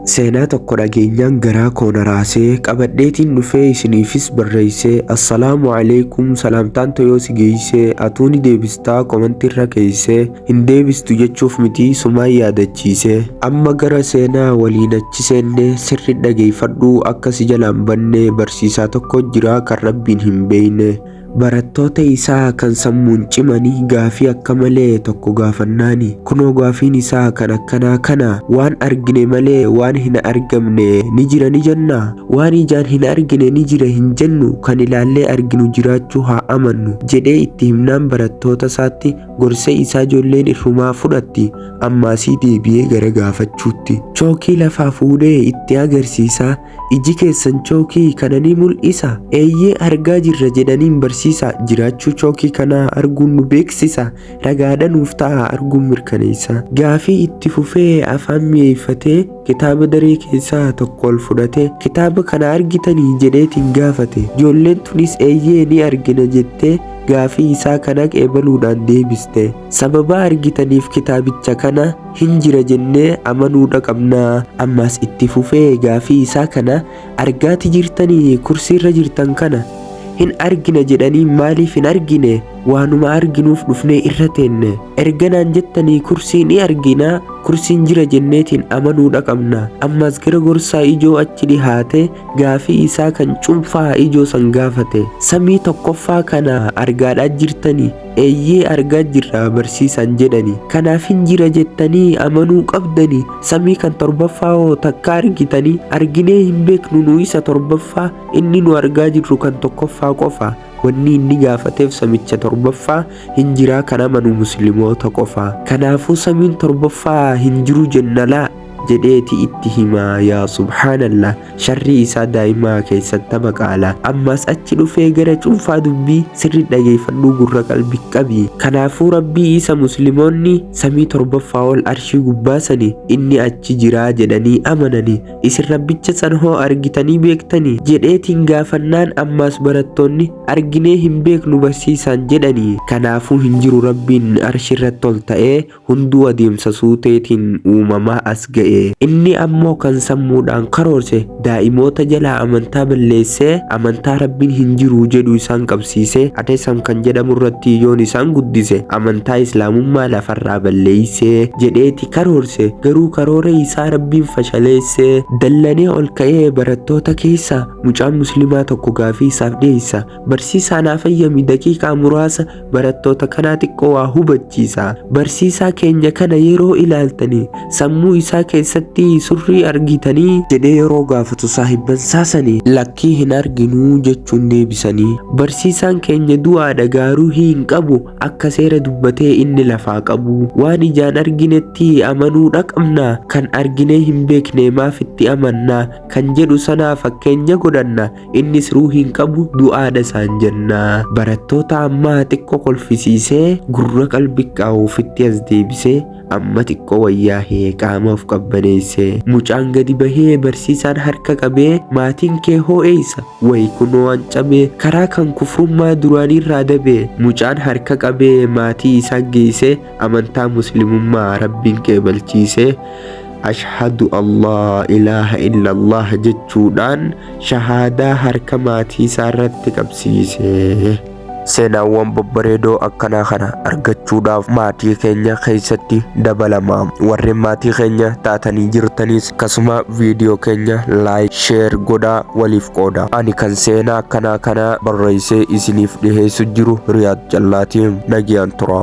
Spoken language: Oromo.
Seenaa tokko dhageenyaan garaa koo na raasee qabadheetiin dhufee isiniifis barreessee assalaamu alaikum salaamtaan toyoo si geessee atuu ni deebistaa komantiirra keessee hin deebistu jechuuf miti sumaan yaadachiisee amma gara seenaa waliin achi seennee sirri dhageeffadhu akka si jalaan bannee barsiisaa tokko jira kan rabbiin hin beekne. Barattoota isaa kan sammuun cimanii gaafii akka malee tokko gaafannaani kunoo gaafiin isaa kan akkanaa kana waan argine malee waan hin argamne ni jira ni jenna waan ijaan hin argine ni jira hin jennu kan ilaallee arginu jiraachuu haa amannu jedhee itti himnaan barattoota isaatti gorsee isaa ijoolleen irrumaa fudhatti ammaasii deebi'ee gara gaafachuutti chookii lafaa fuudhee itti agarsiisaa iji keessan chookii kana ni mul'isa eeyyee argaa jirra jedhaniin barsiisa jiraachuu chookii kana arguun nu beeksisa ragaadha nuuf ta'a arguun mirkaneessa gaafii itti fufee afaan mi'eeffatee kitaaba daree keessaa tokko ol fudhatee kitaaba kana argitanii jedheetiin gaafate ijoolleen tunis eeyyee ni argina jettee gaafii isaa kana qeebaluudhaan deebiste sababa argitaniif kitaabicha kana hin jira jennee amanuudha qabnaa ammas itti fufee gaafii isaa kana argaati jirtanii kursiirra jirtan kana hin argina jedhanii maaliif hin argine waanuma arginuuf dhufnee irra teenne erganaan jettanii kursiin ni argina kursiin jira jenneetiin amanuudha qabna ammas gara gorsaa ijoo achi dhihaate gaafii isaa kan cuunfaa ijoo san gaafate samii tokkoffaa kana argaadhaa jirtanii eeyyee argaa jirra barsiisan jedhani kanaaf hin jira jettanii amanuu qabdanii samii kan torbaffaa hoo takka argitanii arginee hin beeknu nu isa torbaffaa inni nu argaa jirru kan tokkoffaa qofa wanni inni gaafateef samicha torbaffaa hin jiraa kan amanu musliimoota qofa kanaafuu samiin torbaffaa hin jiru jennalaa jedheeti itti himaa yaa subhaanallah sharri isaa daa'imaa keessatti maqaala ammas achi dhufee gara cuunfaa dubbii sirri dhageeffadhuu gurra qalbii qabi kanaafuu rabbii isa musliimoonni samii torbaffaa ol arshii gubbaasanii inni achi jiraa jedhanii amananii isin rabbicha san hoo argitanii beektanii jedheetiin gaafannaan ammas barattoonni arginee hin beeknu barsiisaan jedhanii kanaafuu hin jiru rabbiin arshirratti ol ta'ee hunduu adeemsa suuteetiin uumamaa as ga'e inni ammoo kan sammuudhaan karoorse daa'imoota jalaa amantaa balleessee amantaa rabbiin hin jiru jedhu isaan qabsiise ateessan kan jedhamu irratti yoon isaan guddise amantaa islaamummaa lafarraa balleessee jedheeti karoorse garuu karoora isaa rabbiin fashaleessee dallanee ol ka'ee barattoota keessa mucaan muslimaa tokko gaafii isaaf dhiyeessa barsiisaa naa fayyami daqiiqaa muraasa barattoota kanaa xiqqoo waa hubachiisa barsiisaa keenya kana yeroo ilaaltanii sammuu isaa keessatti surrii argitanii jedhee yeroo gaafatu saahibban saasanii lakkii hin arginuu jechuun deebisanii barsiisaan keenya du'aadha garuu hin qabu akka seera dubbatee inni lafaa qabu waan ijaan arginetti amanuudha qabna kan arginee hin beekne maaf itti amannaa kan jedhu sanaa fakkeenya godhanna innis ruuhiin qabu du'aadha isaan jenna barattoota ammaa xiqqoo kolfisiisee gurra qalbii qaawuufitti as deebisee amma xiqqoo wayyaahee qaama of qabbaneessee mucaan gadi bahee barsiisaan harka qabee maatiin kee hoo eessa wayi kunoo waan cabee karaa kan kufrummaa duraaniirraa dabee mucaan harka qabee maatii isaa geessee amantaa muslimummaa rabbiin qeebalchiisee ashhadu allah ilaaha illallah jechuudhaan shahaadaa harka maatii isaa irratti qabsiise. Seenaawwan babbareedoo akkanaa kana argachuudhaaf maatii keenya keessatti dabalamaa warri maatii keenya taatanii jirtanis akkasuma viidiyoo keenya laayik sheer godhaa waliif qooda ani kan seenaa akkanaa kana barreessee isiniif dhiheessu jiru Riyaad Jallaatiin nagiyaan tura.